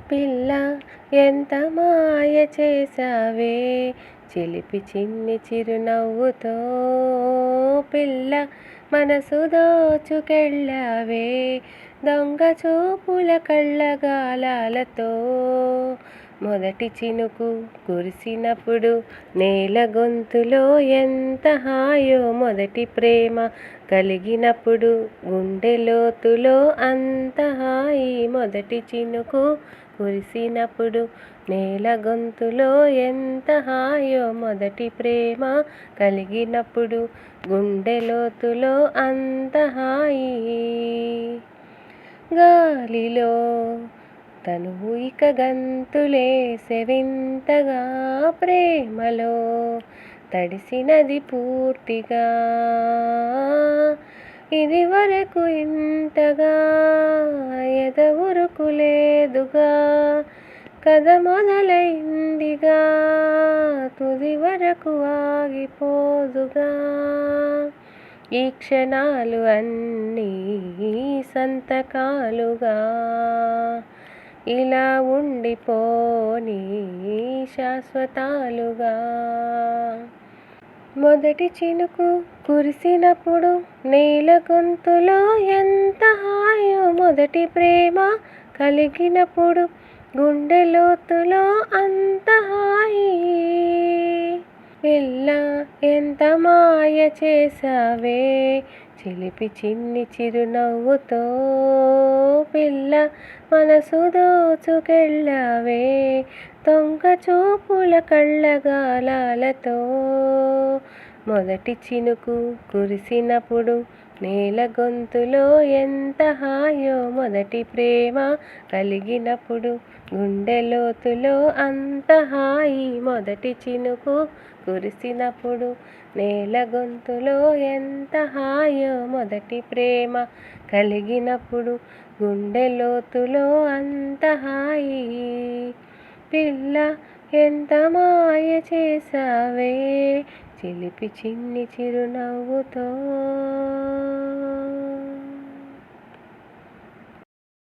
పిల్ల ఎంత మాయ చేసావే చిలిపి చిన్ని చిరునవ్వుతో పిల్ల మనసు దోచుకెళ్ళావే దొంగ చూపుల కళ్ళగాలాలతో మొదటి చినుకు కురిసినప్పుడు నేల గొంతులో ఎంత హాయో మొదటి ప్రేమ కలిగినప్పుడు గుండె లోతులో అంత హాయి మొదటి చినుకు కురిసినప్పుడు నేల గొంతులో ఎంత హాయో మొదటి ప్రేమ కలిగినప్పుడు గుండె లోతులో అంత హాయి గాలిలో తనువు ఇక గంతులేసె వింతగా ప్రేమలో తడిసినది పూర్తిగా ఇది వరకు ఇంతగా ఎదవురుకు లేదుగా కథ మొదలైందిగా తుది వరకు ఆగిపోదుగా ఈ క్షణాలు అన్నీ సంతకాలుగా ఇలా ఉండిపోని శాశ్వతాలుగా మొదటి చినుకు కురిసినప్పుడు నేల గొంతులో ఎంత హాయో మొదటి ప్రేమ కలిగినప్పుడు గుండె లోతులో అంత హాయి పిల్ల ఎంత మాయ చేసావే చిలిపి చిన్ని చిరునవ్వుతో పిల్ల మనసు దోచుకెళ్ళావే దొంగ చూపుల కళ్ళగాలాలతో మొదటి చినుకు కురిసినప్పుడు నేల గొంతులో ఎంత హాయో మొదటి ప్రేమ కలిగినప్పుడు గుండె లోతులో అంత హాయి మొదటి చినుకు కురిసినప్పుడు నేల గొంతులో ఎంత హాయో మొదటి ప్రేమ కలిగినప్పుడు గుండె లోతులో అంత హాయి పిల్ల ఎంత మాయ చేసావే చిలిపి చిన్ని చిరునవ్వుతో